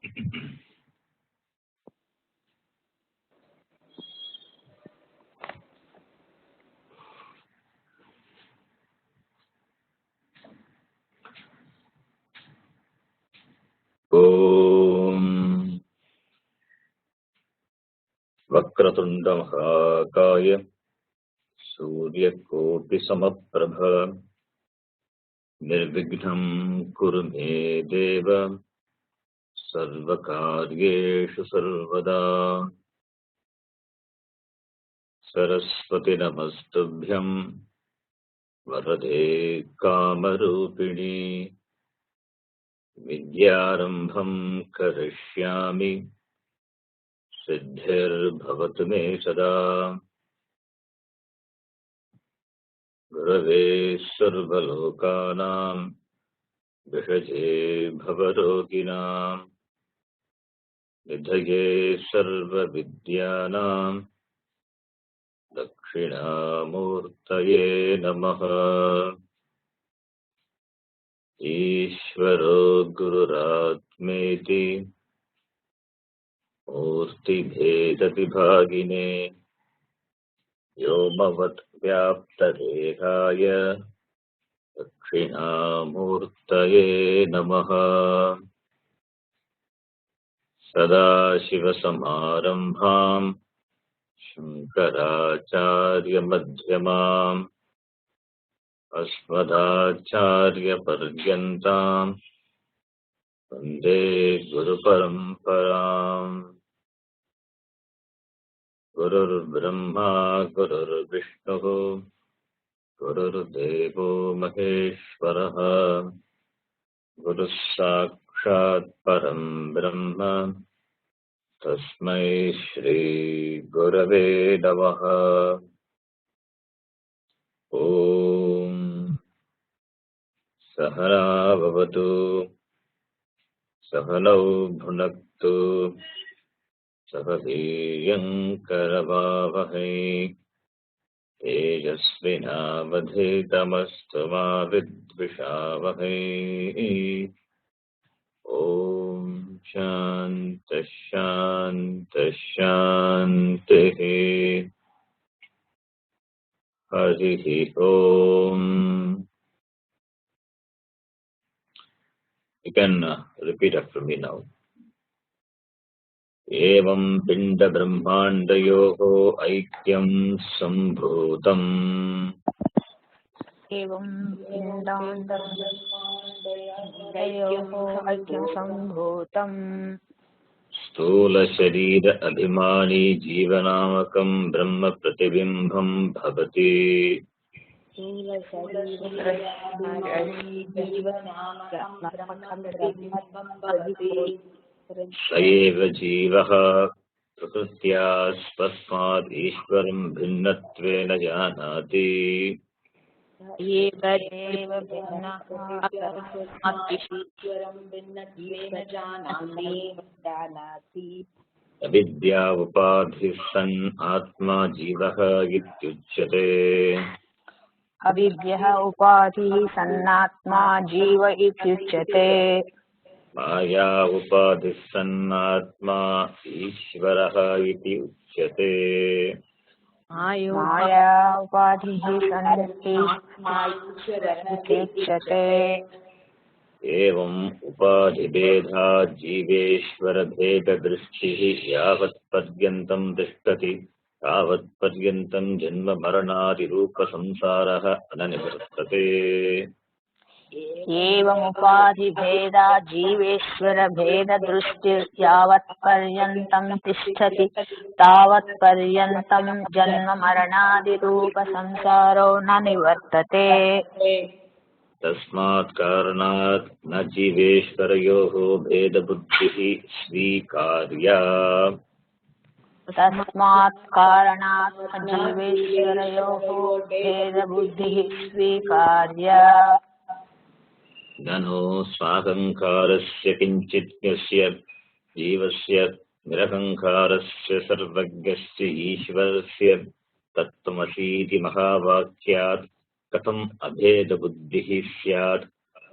ॐ वक्रतुण्डमहाकाय सूर्यकोटिसमप्रभ निर्विघ्नं कुरु मे देव सर्वकार्येषु सर्वदा। सरस्वती नमस्तुभ्यं वरदे कामरूपिणी। विद्यारम्भं करिष्यामि सिद्धिर्भवतु मे सदा। गुरवे सर्वलोकानां विषजे भवरोगिणां निधये सर्वविद्यानां दक्षिणामूर्तये नमः। ईश्वरो गुरुरात्मेति मूर्तिभेदविभागिने व्योमवत् व्याप्तदेहाय दक्षिणामूर्तये नमः। सदाशिवसमारम्भां शङ्कराचार्यमध्यमाम् अस्मदाचार्यपर्यन्तां वन्दे गुरुपरम्पराम्। गुरुर्ब्रह्मा गुरुर्विष्णुः गुरुर्देवो महेश्वरः गुरुः साक्षात् परं ब्रह्म तस्मै श्री गुरवे नमः। ॐ सहना भवतु सहनौ भुनक्तु सह वीर्यङ्करवावहै तेजस्विनावधीतमस्तु मा विद्विषावहै। ॐ शान्तिः शान्तिः शान्तिः। हरिः ॐ। You can repeat after me now. एवं पिंड ब्रह्मांडयोः ऐक्यं सम्भूतम्। एवं पिण्डाण्डयोः ऐक्यं सम्भूतम्। स्थूल शरीर अभिमानी जीवनामकं ब्रह्म प्रतिबिंबं भवति। स एव जीवः प्रकृत्या तस्मात् ईश्वरं भिन्नत्वेन जानाति। अविद्या उपाधिः सन् आत्मा जीवः इत्युच्यते। अविद्यः उपाधिः सन्नात्मा जीव इत्युच्यते। माया उपाधिः सन्नात्मा ईश्वरः इति उच्यते। माया उपाधिः सन्नित्युच्यते। एवम् उपाधिभेदा जीवेश्वरभेददृष्टिः यावत्पर्यन्तं तिष्ठति तावत्पर्यन्तं जन्म मरणादिरूपसंसारः न निवर्तते। एवमुपाधिभेदा जीवेश्वरभेददृष्टिर्यावत्पर्यन्तं तिष्ठति तावत्पर्यन्तं जन्ममरणादिरूपसंसारो न निवर्तते। तस्मात् कारणात् न जीवेश्वरयोः भेदबुद्धिः स्वीकार्या। तस्मात् कारणात् जीवेश्वरयोः भेदबुद्धिः स्वीकार्या। ननु स्वाहंकारस्य किञ्चिज्ञस्य जीवस्य निरहंकारस्य सर्वज्ञस्य ईश्वरस्य तत्त्वमसीति महावाक्यात् कथम् अभेदबुद्धिः स्यात्।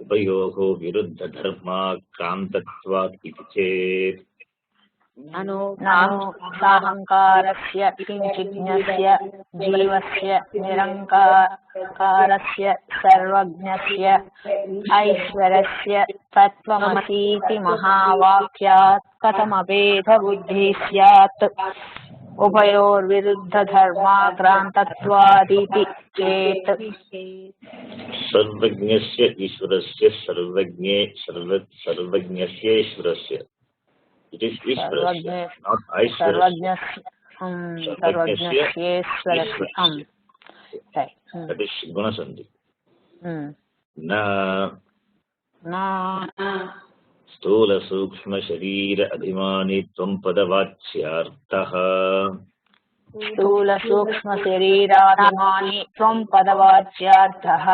उभयोः विरुद्धधर्माक्रान्तत्वात् इति चेत् ननु साहङ्कारस्य किञ्चिज्ञस्य जीवस्य निरङ्कारस्य सर्वज्ञस्य ऐश्वरस्य तत्त्वमसीति महावाक्यात् कथमभेदबुद्धिः स्यात् उभयोर्विरुद्धधर्माक्रान्तत्वादिति चेत् सर्वज्ञस्य ईश्वरस्य सर्वज्ञस्य ईश्वरस्य. It is Ishvarasya, not Aishwarasya. सर्वज्ञस्येश्वरस्य. That is Gunasandhi. Na स्थूल सूक्ष्म शरीर अभिमानी त्वं पदवाच्यार्थः. स्थूल सूक्ष्म शरीराभिमानी त्वं पदवाच्यार्थः.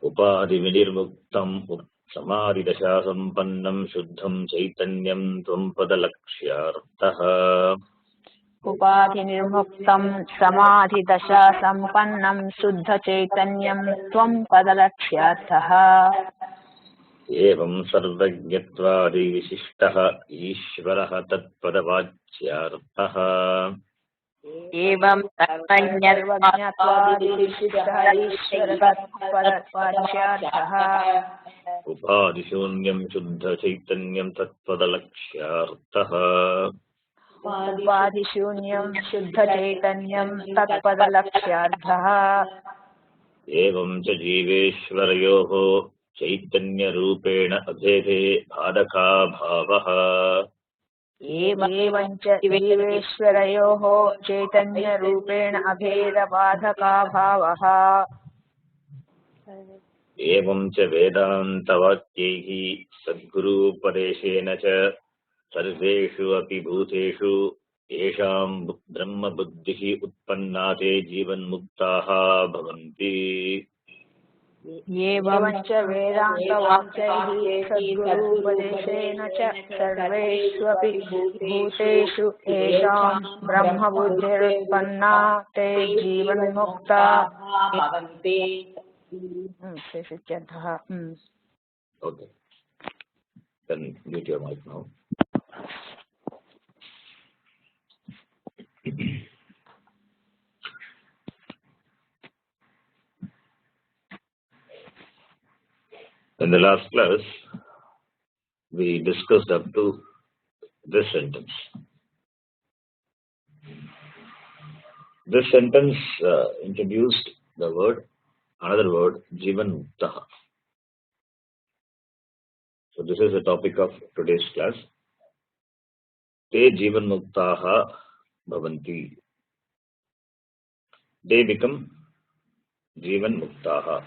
उपाधि विनिर्मुक्तम् समाधिदशा सम्पन्नं शुद्धं चैतन्यं त्वं पदलक्ष्यार्थः. उपाधि निर्मुक्तं समाधिदशा सम्पन्नं शुद्ध चैतन्यं त्वं पदलक्ष्यार्थः. एवं सर्वज्ञत्वादि विशिष्टः ईश्वरः तत्पदवाच्यार्थः. एवं सर्वज्ञत्वादि विशिष्टः ईश्वरः तत्पदवाच्यार्थः. उपाधिशून्यं शुद्ध चैतन्यं तत्पदलक्ष्यार्थः. उपाधिशून्यं शुद्ध चैतन्यं तत्पदलक्ष्यार्थः. एवं च जीवेश्वरयोः चैतन्यरूपेण अभेदे बाधकाभावः. एवं च जीवेश्वरयोः चैतन्यरूपेण अभेदबाधकाभावः. एवं च वेदान्तवाक्यैः सद्गुरूपदेशेन च सर्वेषु अपि भूतेषु येषां ब्रह्मबुद्धिः उत्पन्ना ते जीवन्मुक्ताः भवन्ति. एवं च वेदान्तवाक्यैः सद्गुरूपदेशेन च सर्वेष्वपि भूतेषु येषां ब्रह्मबुद्धिरुत्पन्ना ते जीवन्मुक्ता भवन्ति. Okay. Then mute your mic now. In the last class, we discussed up to this sentence. This sentence introduced the another word, Jivan Muktaha. So this is the topic of today's class. Te Jivan Muktaha Bhavanti. They become Jivan Muktaha.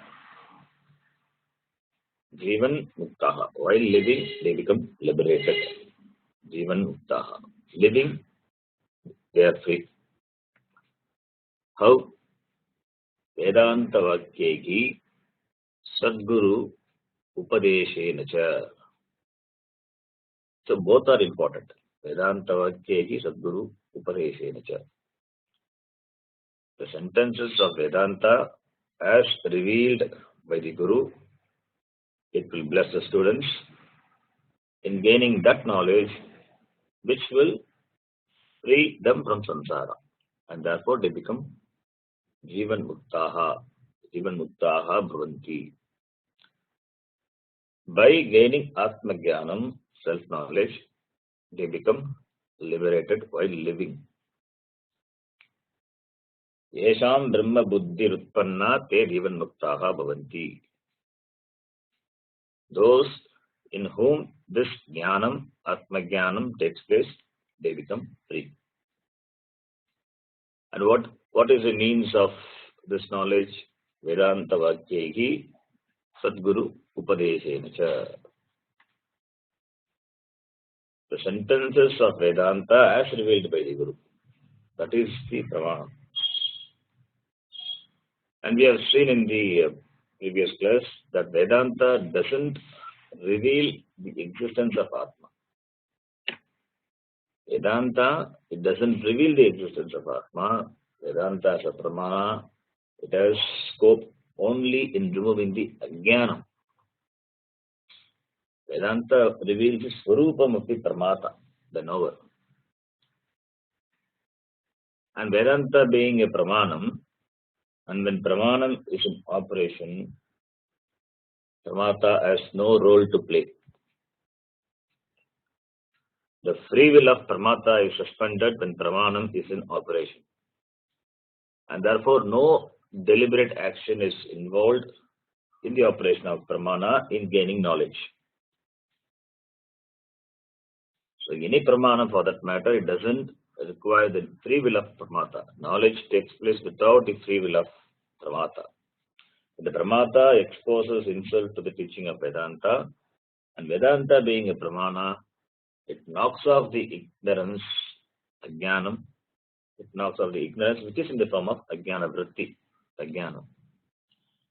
Jivan Muktaha. While living, they become liberated. Jivan Muktaha. Living, they are free. How? Vedanta Vakyegi Sadguru Upadeshena cha. So both are important. Vedanta Vakyegi Sadguru Upadeshena cha. The sentences of Vedanta as revealed by the Guru, it will bless the students in gaining that knowledge which will free them from samsara, and therefore they become Jivan Muktaha Bhavanti. By gaining Atma Jnanam, self-knowledge, they become liberated while living. Yesham Brahma Buddhi Rutpanna Te Jivan Muktaha Bhavanti. Those in whom this Jnanam, Atma Jnanam takes place, they become free. And what is the means of this knowledge? Vedanta Vakyehi Sadguru Upadeshena cha. The sentences of Vedanta as revealed by the Guru. That is the Pramana. And we have seen in the previous class that Vedanta doesn't reveal the existence of Atma. Vedanta, it doesn't reveal the existence of Atma. Vedanta as a Pramana, it has scope only in removing the ajnanam. Vedanta reveals the swarupam of the Pramata, the knower. And Vedanta being a Pramanam, and when Pramanam is in operation, Pramata has no role to play. The free will of Pramata is suspended when Pramanam is in operation. And therefore, no deliberate action is involved in the operation of Pramana in gaining knowledge. So, any Pramana for that matter, it doesn't require the free will of Pramata. Knowledge takes place without the free will of Pramata. The Pramata exposes himself to the teaching of Vedanta, and Vedanta being a Pramana, it knocks off the ignorance, ajnanam. It knocks off the ignorance which is in the form of ajnana vritti, ajnanam.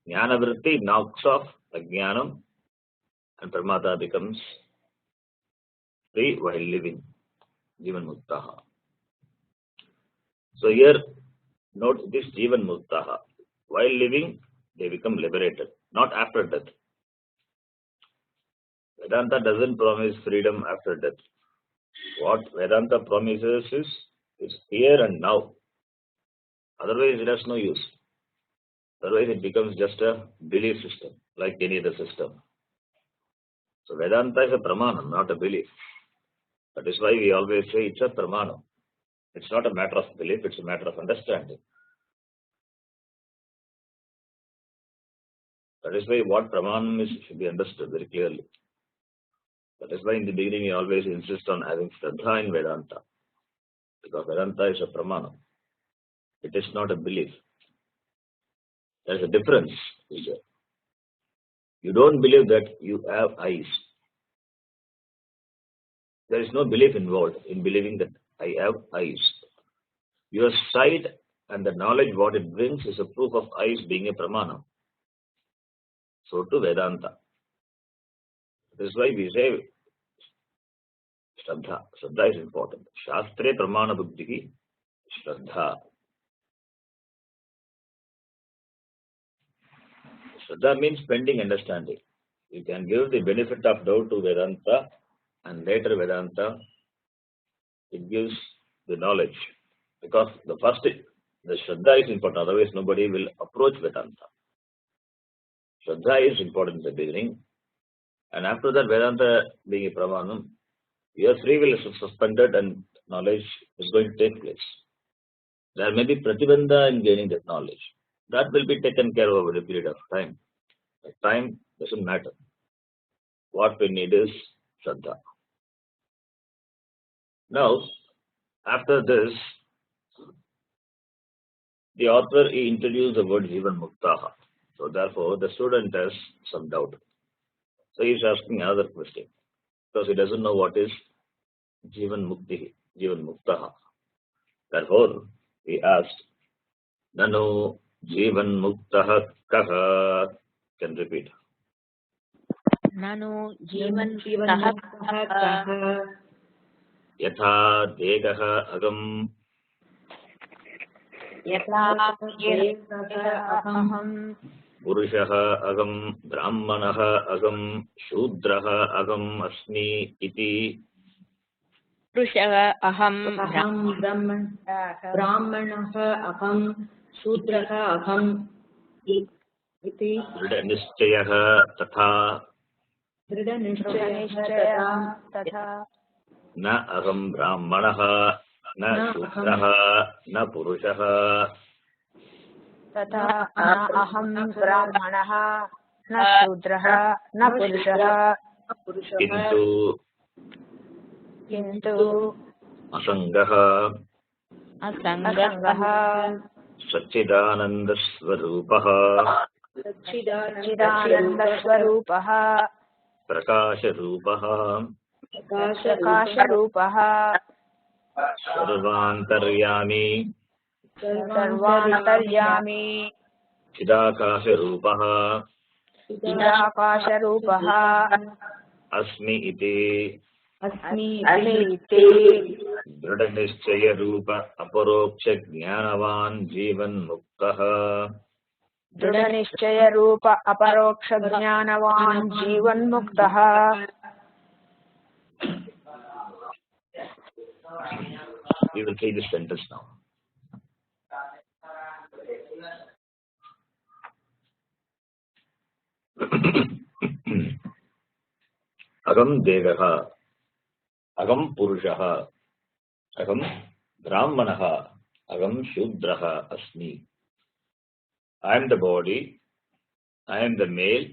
Jnana vritti knocks off ajnanam, and Pramata becomes free while living, Jivan Muktaha. So here, note this Jivan Muktaha. While living, they become liberated, not after death. Vedanta doesn't promise freedom after death. What Vedanta promises is here and now. Otherwise, it has no use. Otherwise, it becomes just a belief system, like any other system. So Vedanta is a pramanam, not a belief. That is why we always say it's a pramanam. It's not a matter of belief, it's a matter of understanding. That is why what pramanam is should be understood very clearly. That is why in the beginning we always insist on having Shraddha in Vedanta. Because Vedanta is a pramanam. It is not a belief. There is a difference here. You don't believe that you have eyes. There is no belief involved in believing that I have eyes. Your sight and the knowledge what it brings is a proof of eyes being a pramana. So to Vedanta. This is why we say Shraddha. Shraddha is important. Shastre pramana buddhi Shraddha. Shraddha means pending understanding. You can give the benefit of doubt to Vedanta, and later Vedanta, it gives the knowledge. Because the Shraddha is important, otherwise nobody will approach Vedanta. Shraddha is important in the beginning, and after that Vedanta being a pramanam, your free will is suspended and knowledge is going to take place. There may be pratibandha in gaining that knowledge. That will be taken care of over a period of time. The time doesn't matter. What we need is Shraddha. Now, after this, the author he introduced the word Jivan Muktaha. So therefore, the student has some doubt. So he is asking another question. Because he doesn't know what is Jivan Mukti, Jivan Muktaha. Therefore, he asked, Nanu Jivan Muktaha Kaha. Can repeat. Nanu Jivan Muktaha Kaha. Yatha Degaha Agam. Yatha Degaha Aham. Purushaha Agam. Brahmanaha Agam. Shudraha Agam Asmi Iti. Purushaha Aham. Brahmanaha Aham. Shudraha Aham. Iti. Dridanischayah Tatha. Dridanischayah Tatha. Na Aham Brahmanaha. Na Shudraha. Na Purushaha. Tatha na aham brahmanaha na shudraha na purushaha. Kintu Asangaha. Asangaha. Satchidananda Swarupaha. Satchidananda Swarupaha. Prakasha Rupaha. Prakasha Rupaha. Sarvantaryami. Sarvantaryami. Chidakasha Rupaha. Chidakasha Rupaha. Asmi Iti. Asmi iti. Dridanischaya Rupa Aparoksha Jnanavan Jivan Muktaha. दृढनिश्चयरूप अपरोक्षज्ञानवान् जीवन्मुक्तः We will say this sentence now. Agam Devaha, Agam Purushaha, Agam Brahmanaha, Agam Shudraha Asmi. I am the body, I am the male.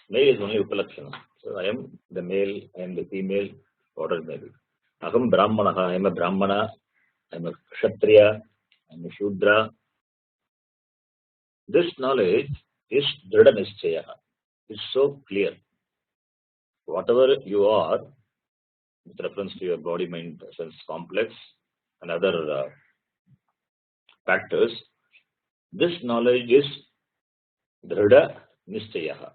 Male is only Upalakshana. So I am the male, I am the female, order maybe. Agam Brahmanaha, I am a Brahmana, I am a Kshatriya, I am a Shudra. This knowledge is Dhrida Nischaya. It's so clear. Whatever you are, with reference to your body, mind, sense complex, and other factors, this knowledge is Dhrida Nischaya.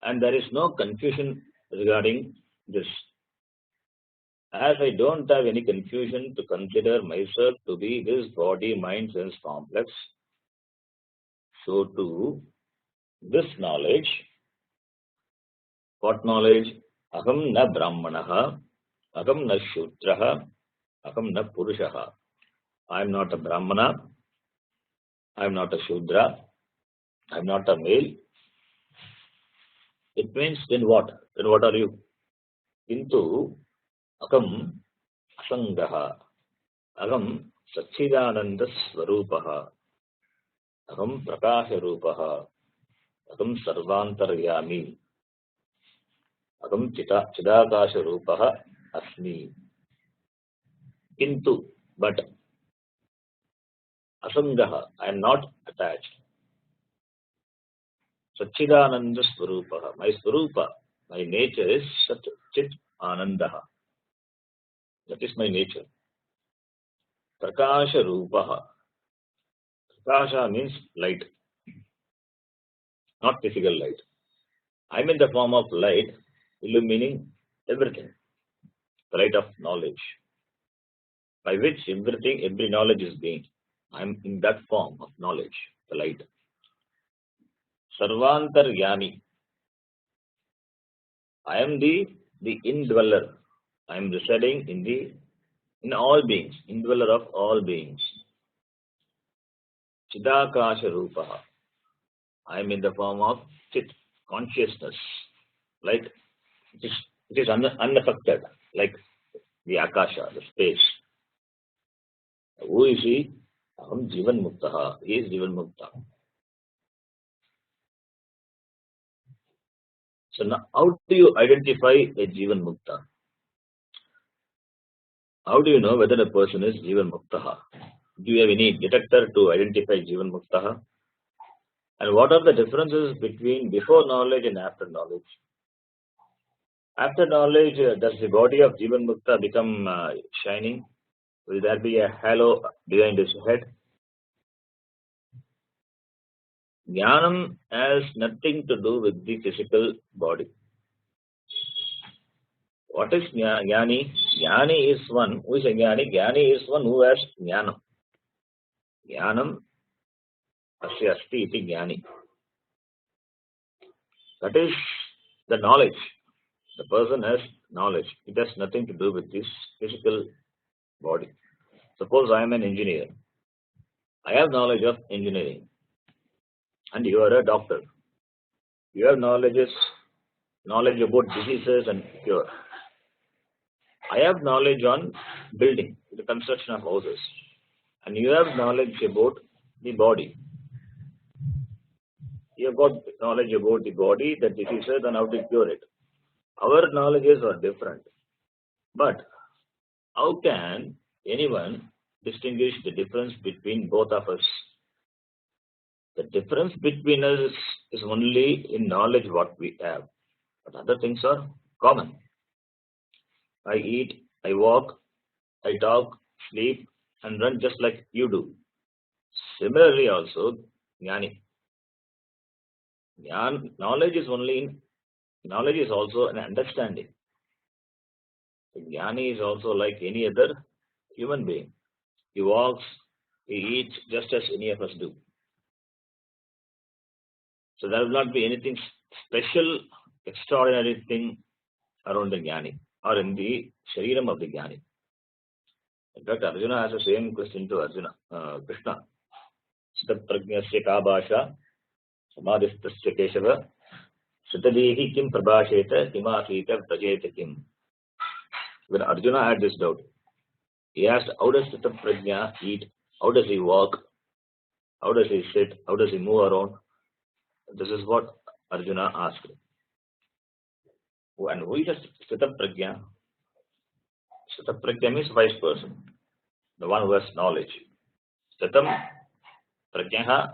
And there is no confusion regarding this. As I don't have any confusion to consider myself to be this body, mind, sense complex, so too, this knowledge, what knowledge? Aham na brahmanaha, aham na shudraha, aham na purushaha. I am not a brahmana, I am not a shudra, I am not a male. It means then what? Then what are you? Into aham asangaha, aham satchidananda swarupaha, aham prakasha rupaha, aham sarvantaryami, aham chidakasha rupaha asmi. Into, but asangaha, I am not attached. Satchidananda Swarupaha. My Swarupa, my nature is Sat Chit Anandaha. That is my nature. Prakasha Rupaha. Prakasha means light, not physical light. I am in the form of light, illumining everything. The light of knowledge, by which every knowledge is gained. I am in that form of knowledge, the light. Sarvantaryami. I am the indweller. I am residing in all beings, indweller of all beings. Chidakasha Rupaha. I am in the form of Chit, consciousness. Like it is unaffected, like the Akasha, the space. Who is he? Aham Jivan Muktaha. He is Jivan Mukta. So now, how do you identify a Jivan Mukta? How do you know whether a person is Jivan Muktaha? Do you have any detector to identify Jivan Muktaha? And what are the differences between before knowledge and after knowledge? After knowledge, does the body of Jivan Mukta become shining? Will there be a halo behind his head? Jnanam has nothing to do with the physical body. What is Jnani? Jnani is one. Who is a Jnani? Jnani is one who has Jnanam. Jnanam asya asti iti Jnani. That is the knowledge. The person has knowledge. It has nothing to do with this physical body. Suppose I am an engineer. I have knowledge of engineering. And you are a doctor. You have knowledge about diseases and cure. I have knowledge on building, the construction of houses. And you have knowledge about the body. You have got knowledge about the body, the diseases, and how to cure it. Our knowledges are different. But how can anyone distinguish the difference between both of us? The difference between us is only in knowledge what we have. But other things are common. I eat, I walk, I talk, sleep, and run just like you do. Similarly, also, Jnani. Knowledge is also an understanding. Jnani is also like any other human being. He walks, We eat just as any of us do. So there will not be anything special, extraordinary thing around the Jnani or in the Shariram of the Jnani. In fact, Arjuna has the same question to Krishna. Sitaprajnasya ka bhasha, samadhistasya keshava, sitadihi kim prabhasheta, kimasita prajeta kim. When Arjuna had this doubt, he asked, how does Sitaprajna eat? How does he walk? How does he sit? How does he move around? This is what Arjuna asked. And who is Sitaprajna? Sitaprajna means wise person, the one who has knowledge. Sitam Prajnaha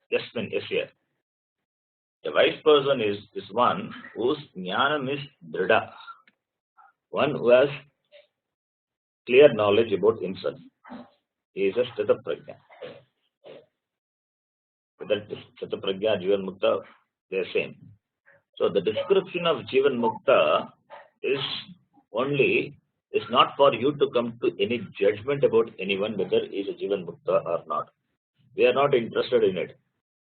Yasmin Yasya. A wise person is one whose jnanam is drida, one who has clear knowledge about himself. He is a Sthita Prajna. Whether Sthita Prajna, Jivan Mukta, they are same. So the description of Jivan Mukta is not for you to come to any judgment about anyone whether he is a Jivan Mukta or not. We are not interested in it.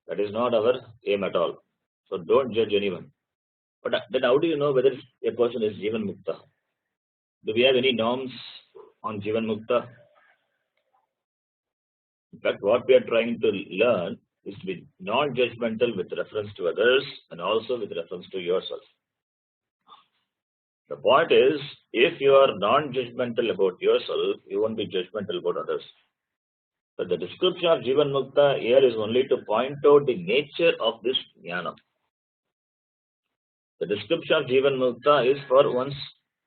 That is not our aim at all. So don't judge anyone. But then how do you know whether a person is Jivan Mukta? Do we have any norms on Jivan Mukta? In fact, what we are trying to learn is to be non-judgmental with reference to others and also with reference to yourself. The point is, if you are non-judgmental about yourself, you won't be judgmental about others. But the description of Jivan Mukta here is only to point out the nature of this jnana. The description of Jivan Mukta is for one's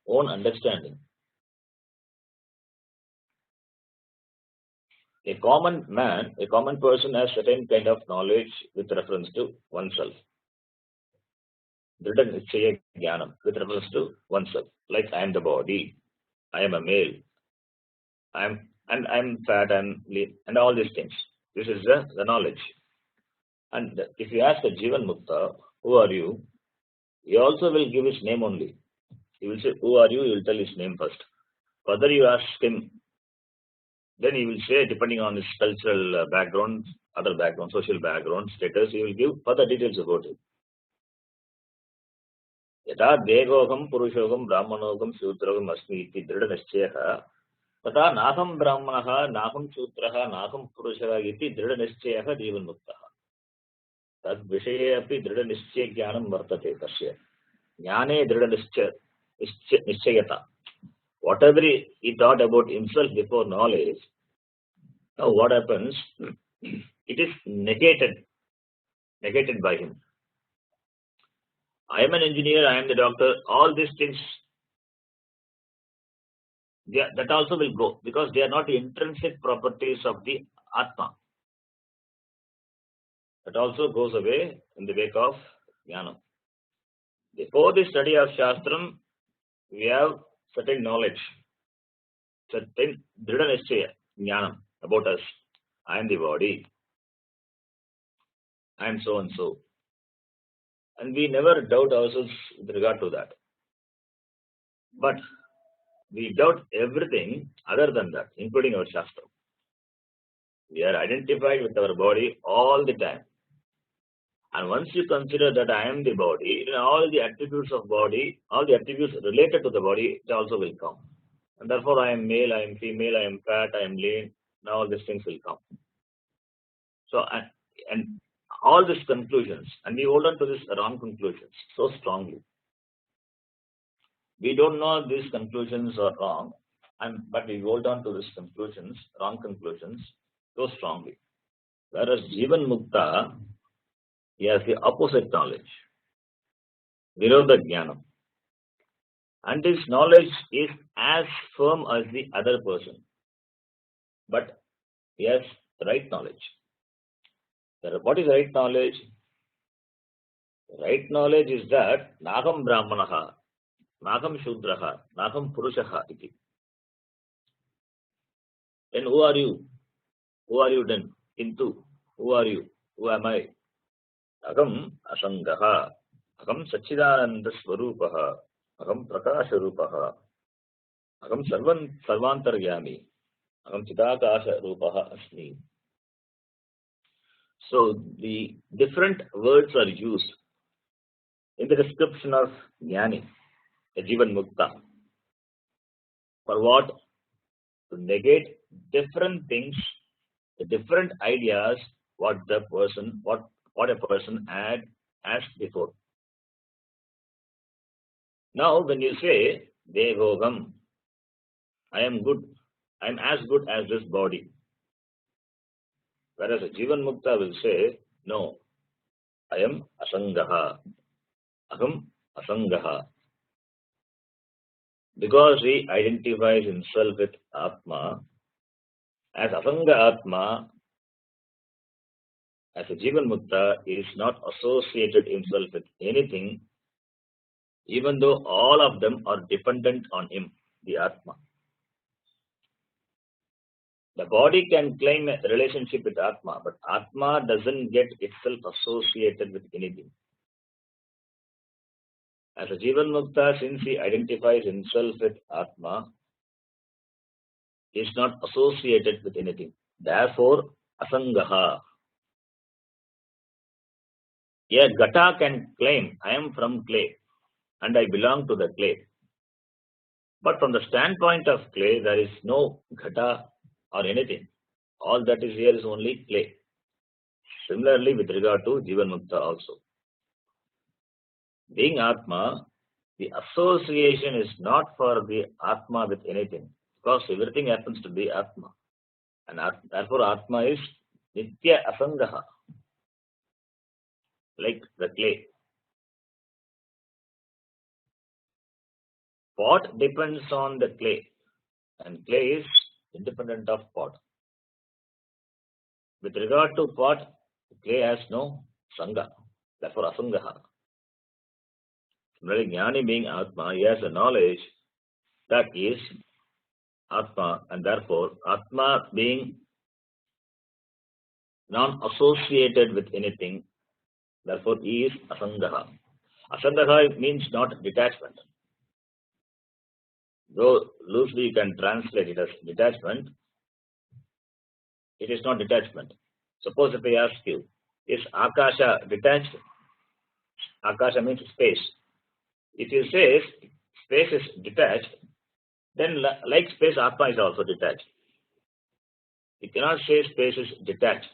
own understanding. A common person has certain kind of knowledge with reference to oneself. Drida Nischaya Jnanam with reference to oneself. Like I am the body, I am a male, I'm fat, I'm lean, and all these things. This is the knowledge. And if you ask a Jivan Mukta, who are you? He also will give his name only. He will say, who are you? He will tell his name first. Further you ask him, then he will say, depending on his cultural background, other background, social background, status, he will give further details about it. Yata Degoham Purushogam Brahmanogam Sutragam Asmi iti Drida Nischaya Tata Naham Brahmanaha Naham Sutraha Naham Purushaha iti Drida Nischaya Jivan Muktaha. Tad Vishaye api Drida Nischaya Jnanam Vartate Tasya. Jnane Drida Nischayata. Whatever he thought about himself before knowledge, now what happens? It is negated by him. I am an engineer, I am the doctor, all these things, that also will go because they are not intrinsic properties of the Atma. That also goes away in the wake of Jnana. Before the study of Shastram, we have certain knowledge, certain Drida Nischaya, Jnanam about us. I am the body, I am so and so. And we never doubt ourselves with regard to that. But we doubt everything other than that, including our Shastra. We are identified with our body all the time. And once you consider that I am the body, then all the attributes of body, all the attributes related to the body, it also will come. And therefore I am male, I am female, I am fat, I am lean, now all these things will come. So, and all these conclusions, and we hold on to these wrong conclusions so strongly. We don't know these conclusions are wrong, but we hold on to these conclusions, wrong conclusions, so strongly. Whereas Jivan Mukta, he has the opposite knowledge, Virodha Jnanam. And this knowledge is as firm as the other person, but he has the right knowledge. What is right knowledge? Right knowledge is that Naham Brahmanaha, Naham Shudraha, Naham Purushaha iti. Then who are you? Who are you then? Kintu, who are you? Who am I? Aham Asangaha, Aham Sachidananda Swarupaha, Aham Prakasha Rupaha, Aham Sarvantaryami. Aham Chidakasha Rupaha Asmi. So the different words are used in the description of Jnani, a Jivan Mukta. For what? To negate different things, the different ideas, what a person had as before. Now when you say Devogam, I am good, I am as good as this body. Whereas a Jivan Mukta will say, no, I am Asangaha. Aham Asangaha. Because he identifies himself with Atma, as Asanga Atma, as a Jivan Mukta, is not associated himself with anything, even though all of them are dependent on him, the Atma. The body can claim a relationship with Atma, but Atma doesn't get itself associated with anything. As a Jivan Mukta, since he identifies himself with Atma, he is not associated with anything. Therefore, Asangaha. A Gata can claim, I am from clay and I belong to the clay. But from the standpoint of clay, there is no Gata or anything. All that is here is only clay. Similarly, with regard to Jivan Mukta also. Being Atma, the association is not for the Atma with anything, because everything happens to be Atma. And therefore, Atma is Nitya Asangaha, like the clay. Pot depends on the clay, and clay is independent of pot. With regard to pot, clay has no Sangha, therefore Asangaha. Similarly, Jnani being Atma, he has a knowledge that is Atma, and therefore Atma being non-associated with anything, therefore he is Asangaha. Asangaha means not detachment. Though loosely you can translate it as detachment, it is not detachment. Suppose if I ask you, is Akasha detached? Akasha means space. If you say space is detached, then like space, Atma is also detached. You cannot say space is detached.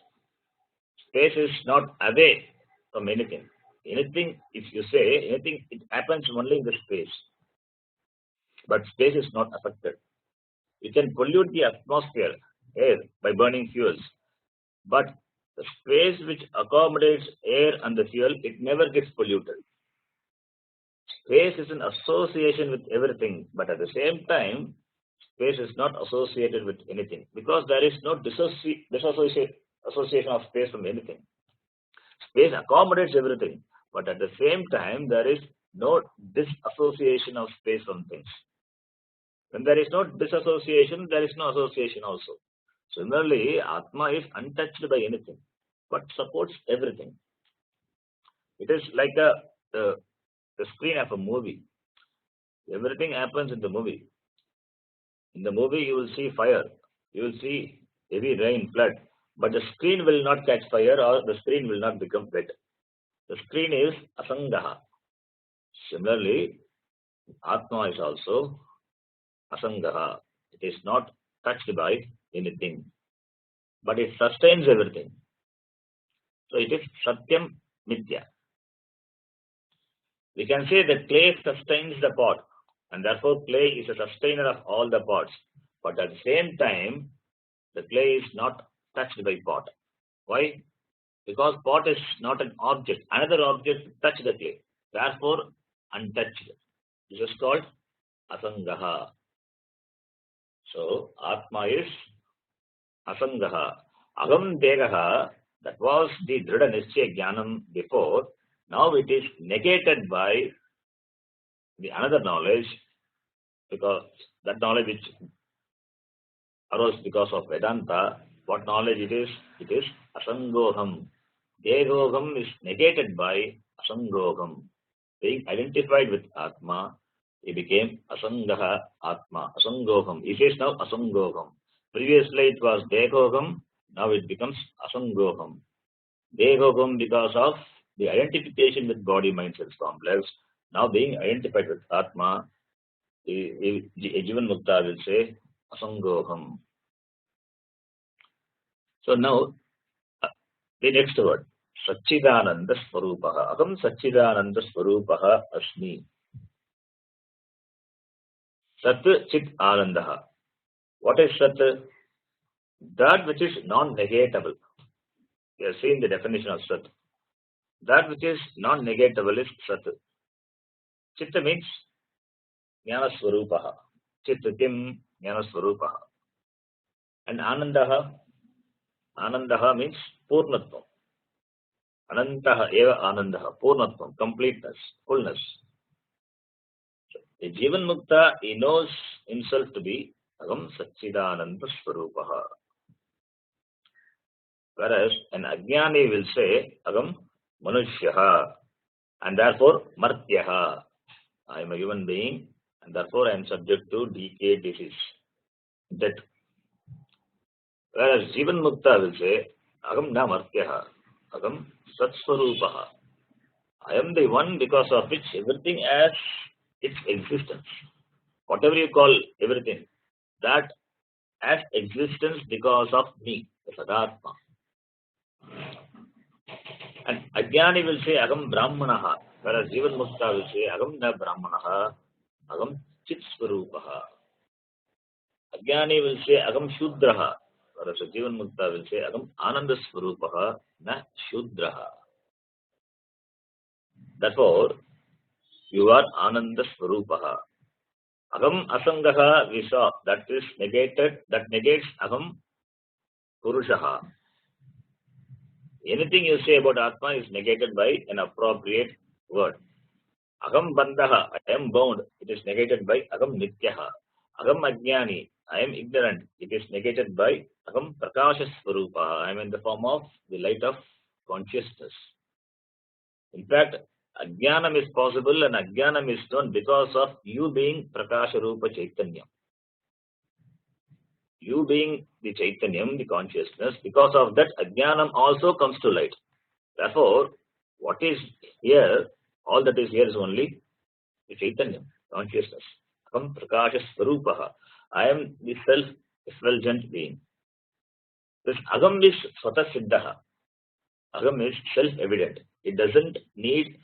Space is not away from anything. Anything, if you say anything, it happens only in the space. But space is not affected. You can pollute the atmosphere, air, by burning fuels. But the space which accommodates air and the fuel, it never gets polluted. Space is an association with everything, but at the same time, space is not associated with anything, because there is no association of space from anything. Space accommodates everything, but at the same time, there is no disassociation of space from things. When there is no disassociation, there is no association also. Similarly, Atma is untouched by anything, but supports everything. It is like the screen of a movie. Everything happens in the movie. In the movie, you will see fire, you will see heavy rain, flood, but the screen will not catch fire or the screen will not become wet. The screen is Asangaha. Similarly, Atma is also Asangaha. It is not touched by anything, but it sustains everything. So it is Satyam Mithya. We can say that clay sustains the pot, and therefore clay is a sustainer of all the pots. But at the same time, the clay is not touched by pot. Why? Because pot is not an object. Another object touched the clay. Therefore, untouched. This is called Asangaha. So, Atma is Asangaha. Agam Degaha, that was the Dhrida Nischaya Jnanam before. Now it is negated by the another knowledge, because that knowledge which arose because of Vedanta. What knowledge it is? It is Asangoham. Degoham is negated by Asangoham. Being identified with Atma, he became Asangaha Atma, Asangoham. He says now Asangoham. Previously it was Dehoham, now it becomes Asangoham. Dehoham because of the identification with body, mind, sense complex. Now being identified with Atma, the Jivan Mukta will say Asangoham. So now the next word, Satchidananda Swarupaha. Aham Satchidananda Swarupaha Asmi. Sat Chit Anandaha. What is Sat? That which is non-negatable. We have seen the definition of Sat. That which is non-negatable is Sat. Chitta means Jnana Swarupaha. Chitta Kim Jnana Swarupaha. And Anandaha. Anandaha means Purnatvam. Anantaha eva Anandaha. Purnatvam. Completeness. Fullness. A Jivan Mukta, he knows himself to be Agam Satchidananda Swarupaha. Whereas an Ajnani will say Agam Manushyaha and therefore Martyaha. I am a human being and therefore I am subject to decay, disease, death. Whereas Jivan Mukta will say Agam na Martyaha, Agam Satswarupaha. I am the one because of which everything has its existence. Whatever you call everything, that has existence because of me, the Sadatma. And Ajnani will say Agam Brahmanaha, whereas Jivan Mukta will say Agam na Brahmanaha, Agam Chit Swarupaha. Ajnani will say Agam Shudraha, whereas Jivan Mukta will say Agam Ananda Swarupaha, na Shudraha. Therefore, you are Ananda Swarupaha. Agam Asangaha we saw, that is negated, that negates Agam Purushaha. Anything you say about Atma is negated by an appropriate word. Agam Bandhaha, I am bound, it is negated by Agam Nityaha. Agam Ajnani, I am ignorant, it is negated by Agam Prakasha Swarupa, I am in the form of the light of consciousness. In fact, Ajnanam is possible and Ajnanam is known because of you being Prakasha Rupa Chaitanya. You being the Chaitanyam, the consciousness, because of that Ajnanam also comes to light. Therefore, what is here, all that is here is only the Chaitanyam, consciousness. Aham Prakasha Swarupaha. I am the self-effulgent being. This Agam is Swata Siddhaha. Agam is self-evident. It doesn't need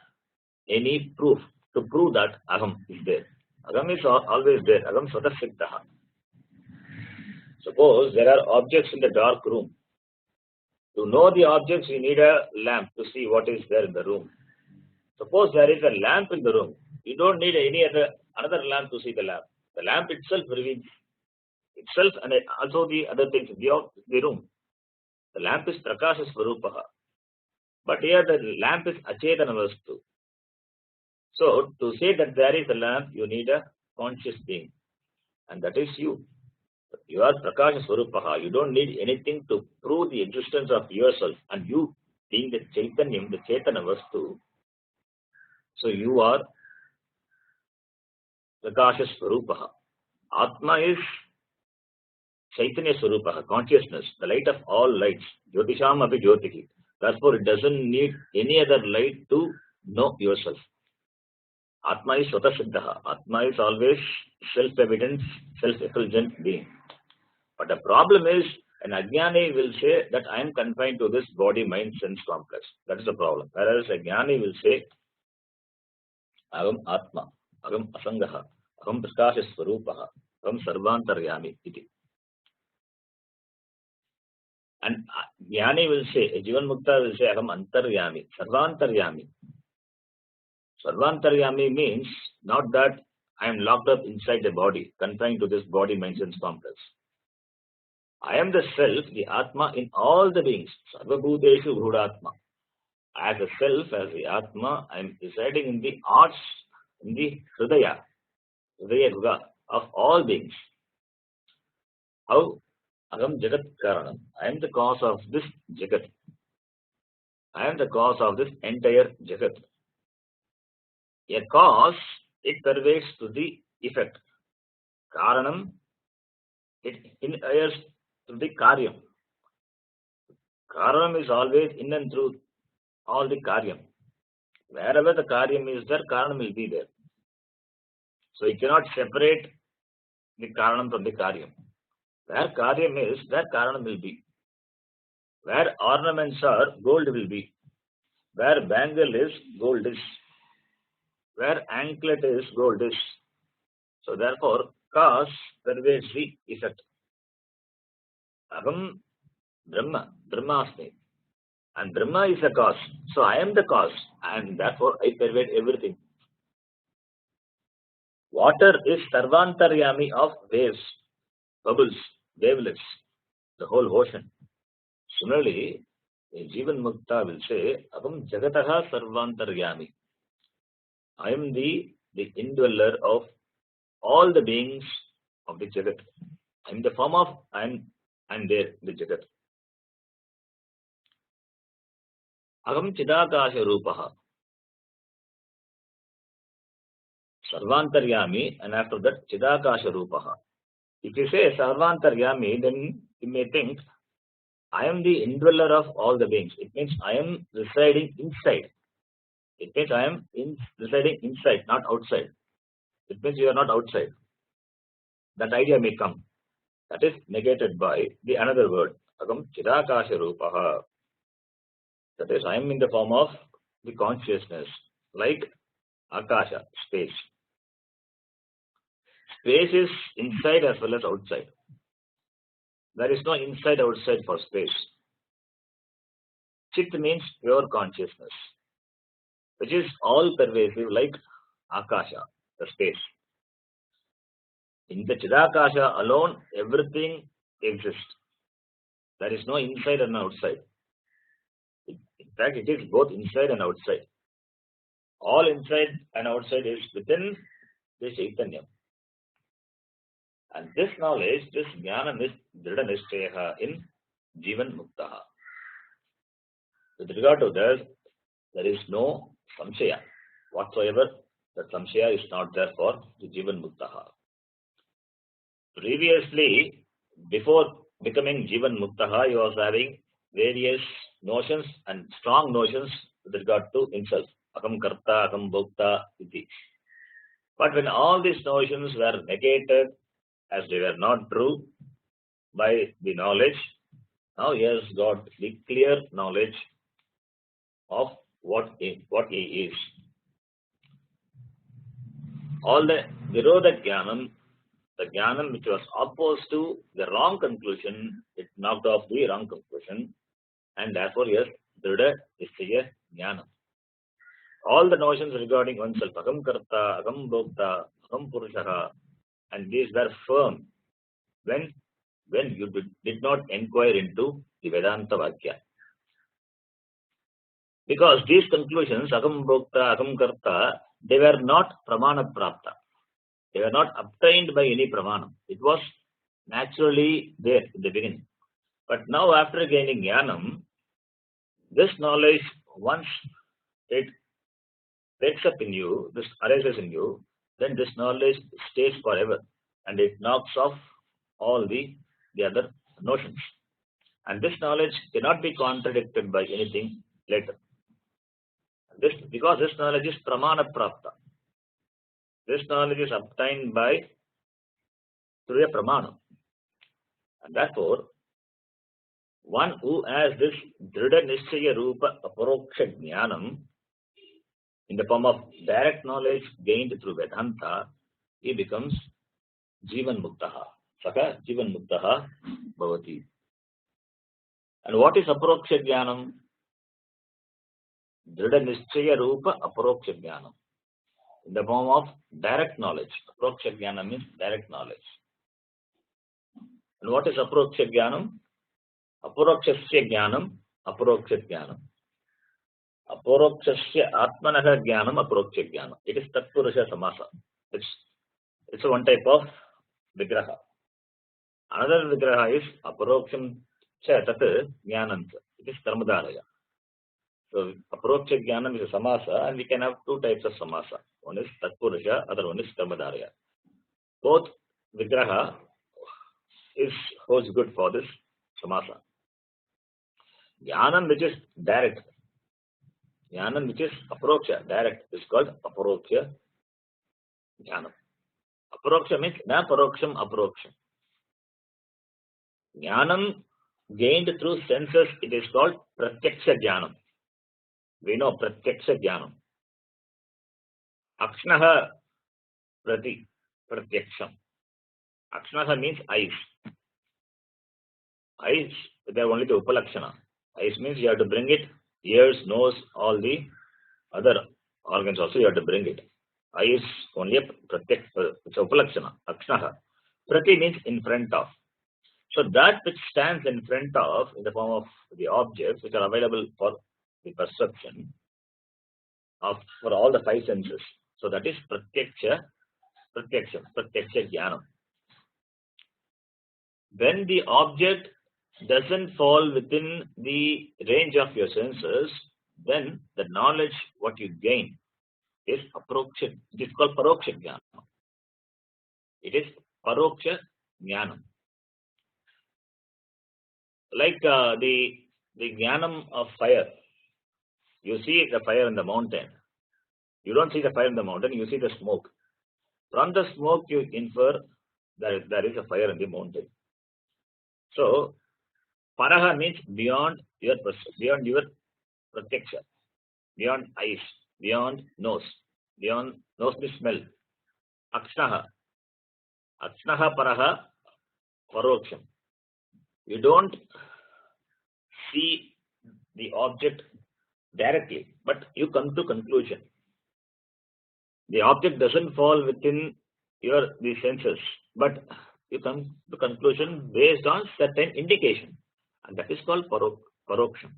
any proof to prove that Agam is there. Agam is always there. Agam Swata Siddhaha. Suppose there are objects in the dark room. To know the objects, you need a lamp to see what is there in the room. Suppose there is a lamp in the room. You don't need another lamp to see the lamp. The lamp itself reveals itself and also the other things in the room. The lamp is Prakasha Swarupaha. But here the lamp is Achetana Vastu. So to say that there is a lamp, you need a conscious being. And that is you. You are Prakasha Swarupaha. You don't need anything to prove the existence of yourself. And you being the Chaitanyam, the Chetana Vastu, so you are Prakasha Swarupaha. Atma is Chaitanya Swarupaha, consciousness, the light of all lights. Jyotisham api Jyotihi. Therefore, it doesn't need any other light to know yourself. Atma is Swata Siddhaha. Atma is always self-evident, self-effulgent being. But the problem is, an Ajnani will say that I am confined to this body, mind, sense complex. That is the problem. Whereas a Jnani will say, Agam Atma, Agam Asangaha, Agam Prakasha Swarupaha, Agam Sarvantaryami iti. And Jnani will say, a Jivan Mukta will say, Agam Antaryami, Sarvantaryami. Sarvantaryami means not that I am locked up inside the body, confined to this body, mind, sense complex. I am the self, the Atma in all the beings. Tattvabodha Bhudatma. As a self, as the Atma, I am residing in the arts, in the Hridaya Guga of all beings. How? Agam Jagat Karanam. I am the cause of this Jagat. I am the cause of this entire Jagat. A cause, it pervades to the effect. Karanam, it inheres through the karyam. Karanam is always in and through all the karyam. Wherever the karyam is there, karanam will be there. So you cannot separate the karanam from the karyam. Where karyam is, there karanam will be. Where ornaments are, gold will be. Where bangle is, gold is. Where anklet is, gold is. So therefore, cause pervades the effect. Aham Brahma, Brahmasmi. And Brahma is the cause. So I am the cause. And therefore I pervade everything. Water is sarvantaryami of waves, bubbles, wavelets, the whole ocean. Similarly, Jivan Mukta will say, Aham Jagataha sarvantaryami. I am the indweller of all the beings of the Jagat. I am the form of I am there, the Jagat. Aham Chidakasha Rupaha. Sarvantaryami, and after that Chidakasha Rupaha. If you say Sarvantaryami, then you may think I am the indweller of all the beings. It means I am residing inside. It means I am residing inside, not outside. It means you are not outside. That idea may come. That is negated by the another word. Agam Chidakasha Rupaha. That is, I am in the form of the consciousness, like Akasha, space. Space is inside as well as outside. There is no inside outside for space. Chit means pure consciousness, which is all pervasive like Akasha, the space. In the Chidakasha alone, everything exists. There is no inside and outside. In fact, it is both inside and outside. All inside and outside is within the Chaitanya. And this knowledge, this jnanam is Drida Nishchayaha in Jivan Muktaha. With regard to this, there is no samshaya whatsoever. The samshaya is not there for the Jivan Muktaha. Previously, before becoming Jivan Muktaha, he was having various notions and strong notions with regard to himself. Akam Karta, Akam Bhokta, iti. But when all these notions were negated as they were not true by the knowledge, now he has got the clear knowledge of what he is. All the Virodha Jnanam, the Jnanam which was opposed to the wrong conclusion, it knocked off the wrong conclusion, and therefore yes, Drida Nishchaya Jnanam. All the notions regarding oneself, Akam Karta, Akam Bhokta, Akam Purushaha, and these were firm when you did not inquire into the Vedanta Vakya. Because these conclusions, Akam Bhokta, Akam Karta, they were not Pramana Prapta. They were not obtained by any Pramana. It was naturally there in the beginning. But now after gaining Jnanam, this knowledge, once it takes up in you, this arises in you, then this knowledge stays forever and it knocks off all the other notions. And this knowledge cannot be contradicted by anything later. Because this knowledge is Pramana Prapta. This knowledge is obtained by through a Pramana. And therefore, one who has this Drida Nishchaya Rupa Aparoksha Jnanam in the form of direct knowledge gained through Vedanta, he becomes Jivan Muktaha. Saka Jivan Muktaha Bhavati. And what is Aparoksha Jnanam? Drida Nishchaya Rupa Aparoksha Jnanam. In the form of direct knowledge. Aparoksha Jnanam means direct knowledge. And what is Aparoksha Jnanam? Aparokshasya Jnanam, Aparoksha Jnanam. Aparokshasya Atmanaha Jnanam, Aparoksha Jnanam. It is Tattvabodha Samasa. It's a one type of Vigraha. Another Vigraha is Aparoksham Cha Tat Jnanam. It is Karmadharaya. So Aparoksha Jnanam is a Samasa, and we can have two types of Samasa. One is Tattvabodha, other one is Karmadharaya. Both Vigraha holds good for this samasa. Jnanam which is direct, jnanam which is aproksha, direct, is called aparoksha jnanam. Aparoksha means na paroksham aproduksham. Jnanam gained through senses, it is called pratyaksha jnanam. We know pratyaksha jnanam. Akshnaha prati pratyaksham. Akshnaha means eyes. Eyes, they are only the upalakshana. Eyes means you have to bring it, ears, nose, all the other organs also you have to bring it. Eyes only a pratyak, it's upalakshana. Akshnaha. Prati means in front of. So that which stands in front of in the form of the objects which are available for the perception of for all the five senses. So that is pratyaksha jnanam. When the object doesn't fall within the range of your senses, then the knowledge what you gain is aproksha. It is called paroksha jnanam. It is paroksha jnanam. Like the jnanam of fire. You see the fire in the mountain. You don't see the fire in the mountain, you see the smoke. From the smoke you infer that there is a fire in the mountain. So paraha means beyond your pratyaksha, beyond eyes, beyond nose means smell. Akshnaha paraha paroksham. You don't see the object directly, but you come to conclusion. The object doesn't fall within the senses, but you come to conclusion based on certain indication, and that is called paroksham.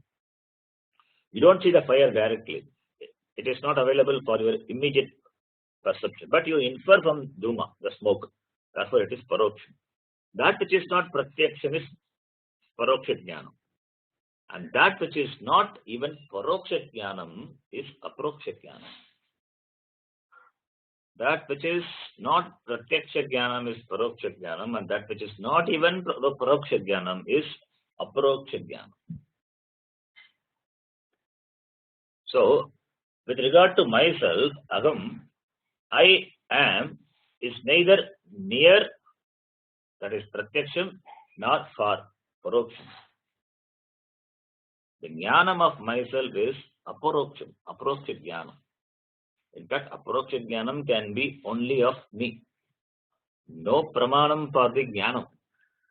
You don't see the fire directly; it is not available for your immediate perception, but you infer from dhuma, the smoke. Therefore, it is paroksham. That which is not pratyaksham is paroksha jnanam, and that which is not even paroksha jnanam is aproksha jnanam. That which is not pratyaksha jnanam is paroksha jnanam, and that which is not even paroksha jnanam is aproksha jnanam. So, with regard to myself, aham, I am, is neither near, that is pratyaksham, nor far, paroksham. The jnanam of myself is aparoksham, aproksha jnanam. In fact, aproksha jnanam can be only of me. No pramanam for the jnanam.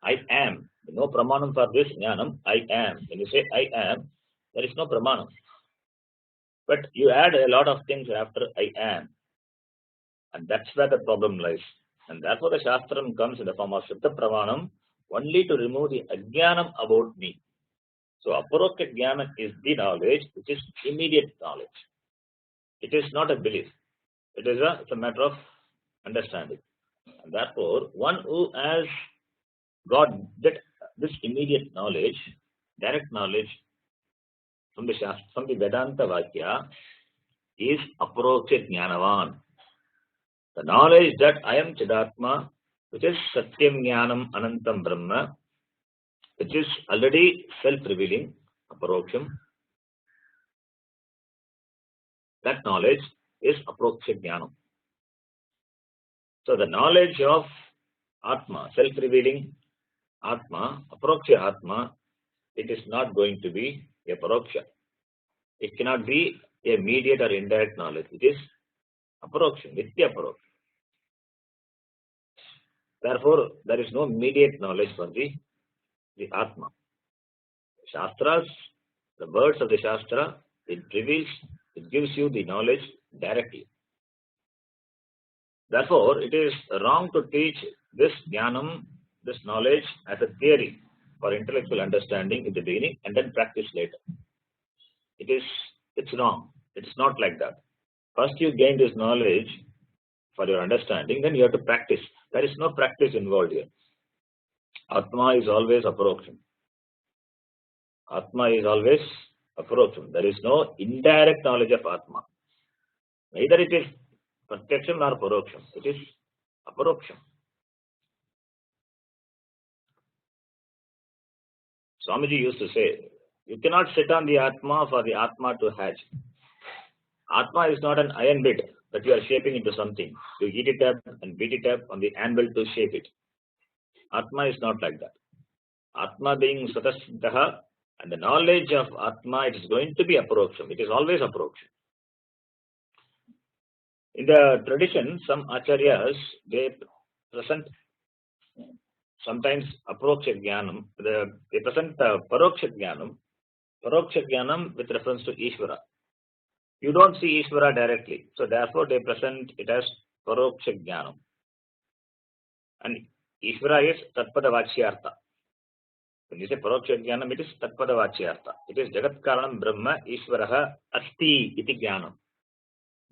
I am. No pramanam for this jnanam. I am. When you say I am, there is no pramanam. But you add a lot of things after I am. And that's where the problem lies. And therefore the Shastram comes in the form of Shuddha Pramanam only to remove the ajnanam about me. So aparokya jnana is the knowledge which is immediate knowledge. It is not a belief. It's a matter of understanding. And therefore, one who has got this immediate knowledge, direct knowledge from the Vedanta Vakya is aparokya jnanavan. The knowledge that I am Chidatma, which is Satyam Jnanam Anantam Brahma, which is already self-revealing, aparoksham, that knowledge is aproksha jnanam. So the knowledge of Atma, self-revealing Atma, aproksha Atma, it is not going to be a paroksha. It cannot be a immediate or indirect knowledge. It is aparoksham, nitya paroksha. Therefore, there is no immediate knowledge for the Atma. Shastras, the words of the Shastra, it gives you the knowledge directly. Therefore, it is wrong to teach this jnanam, this knowledge as a theory for intellectual understanding in the beginning and then practice later. It's wrong. It's not like that. First you gain this knowledge for your understanding, then you have to practice. There is no practice involved here. Atma is always aparoksham. Atma is always aparoksham. There is no indirect knowledge of Atma. Neither it is pratyaksham nor paroksham. It is aparoksham. Swamiji used to say, you cannot sit on the Atma for the Atma to hatch. Atma is not an iron bit that you are shaping into something. You heat it up and beat it up on the anvil to shape it. Atma is not like that. Atma being Satasiddhaha, and the knowledge of Atma, it is going to be approksham. It is always approksham. In the tradition, some acharyas, they present sometimes aproksha jnanam, they present paroksha jnanam with reference to Ishvara. You don't see Ishvara directly, so therefore they present it as paroksha jnanam. And Ishvara is tatpada vachyartha. When you say paroksha jnanam, it is tatpada vachyartha. It is jagat karanam brahma ishvaraha asti iti jnanam.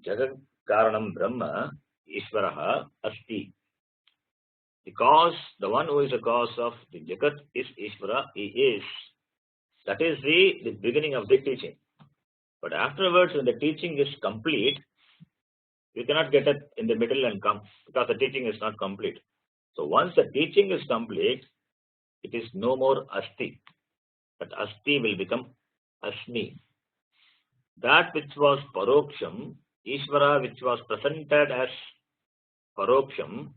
Jagat karanam brahma ishvaraha asti. Because the one who is the cause of the jagat is Ishvara, he is. That is the beginning of the teaching. But afterwards, when the teaching is complete, you cannot get it in the middle and come, because the teaching is not complete. So once the teaching is complete, it is no more asti. But asti will become asmi. That which was paroksham, Ishvara which was presented as paroksham,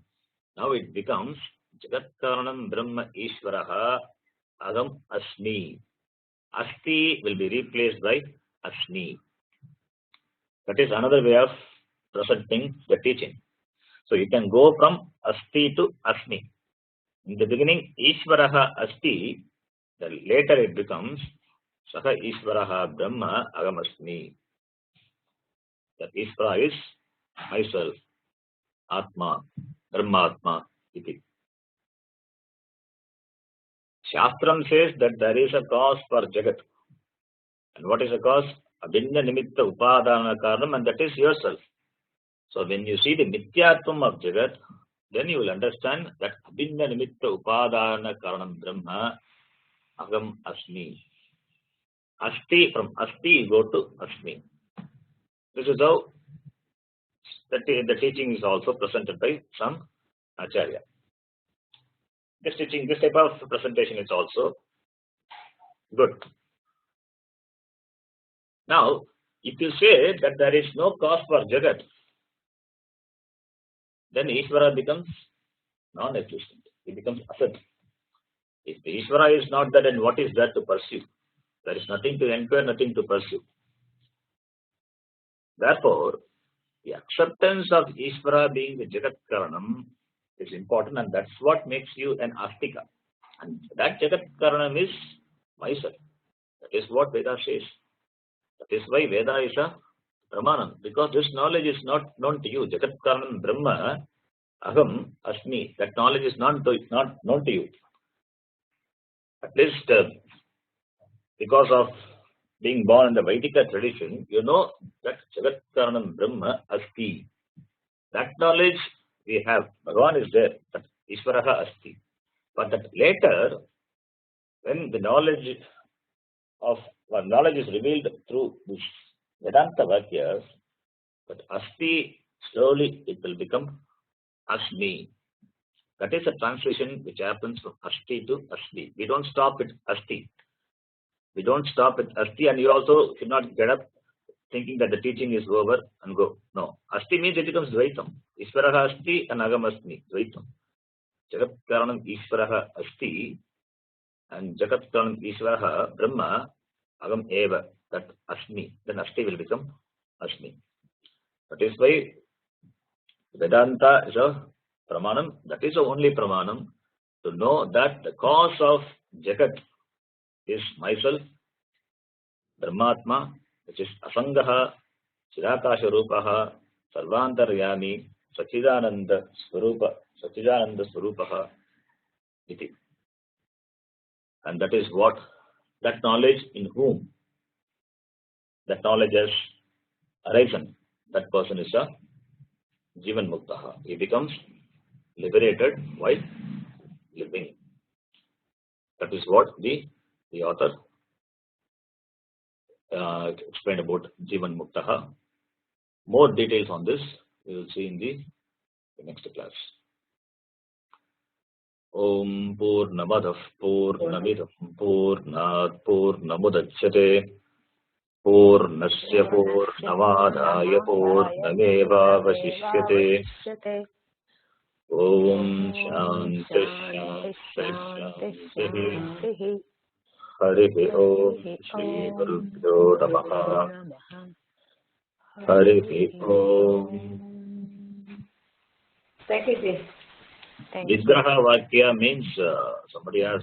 now it becomes jagat karanam brahma ishvaraha agam asmi. Asti will be replaced by asmi. That is another way of presenting the teaching. So you can go from asti to asmi. In the beginning, Ishvaraha asti, then later it becomes Saha Ishvaraha Brahma Agamasmi. That Ishvara is myself, Atma, Brahmatma, iti. Shastram says that there is a cause for Jagat. And what is the cause? Abhinna Nimitta Upadana Karanam, and that is yourself. So when you see the Mithyatvam of Jagat, then you will understand that Abhinna Nimitta Upadana Karanam Brahma Agam Asmi. Asti, from Asti you go to Asmi. This is how the teaching is also presented by some Acharya. This type of presentation is also good. Now, if you say that there is no cause for Jagat, then Ishvara becomes non-existent. It becomes asat. If the Ishvara is not there, then what is there to pursue? There is nothing to inquire, nothing to pursue. Therefore, the acceptance of Ishvara being the Jagat Karanam is important, and that's what makes you an Astika. And that Jagat Karanam is myself. That is what Veda says. That is why Veda is a Pramanam, because this knowledge is not known to you. Jagat Karanam Brahma Aham Asmi. That knowledge is not known to you. At least because of being born in the Vaidika tradition, you know that Jagat Karanam Brahma Asti. That knowledge we have. Bhagavan is there. That Ishvaraha Asti. But that later, when the knowledge is revealed through this Vedanta Vakyas, but Asti, slowly it will become Asmi. That is a translation which happens from Asti to Asmi. We don't stop at Asti. We don't stop at Asti, and you also should not get up thinking that the teaching is over and go. No. Asti means it becomes Dvaitam. Ishvaraha Asti and Agam Asmi. Dvaitam. Jagat Karanam Ishvaraha Asti and Jagat Karanam Ishvaraha Brahma Agam Eva. That Asmi. Then Asti will become Asmi. That is why Vedanta is a Pramanam. That is the only Pramanam to know that the cause of Jagat is myself, Brahmatma, which is Asangaha, Chirakasha Rupaha, Sarvantaryami, Sachidananda Swarupaha, iti. And that is what, that knowledge in whom that knowledge has arisen, that person is a Jivan Muktaha. He becomes liberated while living. That is what the author explained about Jivan Muktaha. More details on this we will see in the next class. Om Purnamadah Purnamidam Purnat Purnamudachyate Purnasya Purnamadaya Purnamevavasishyate. Om Shanti Shanti Shanti. Harihi Om Shri Gurubhyo Namaha. Harihi Om. Thank you, dear. Thank you. Vigraha Vakya means somebody has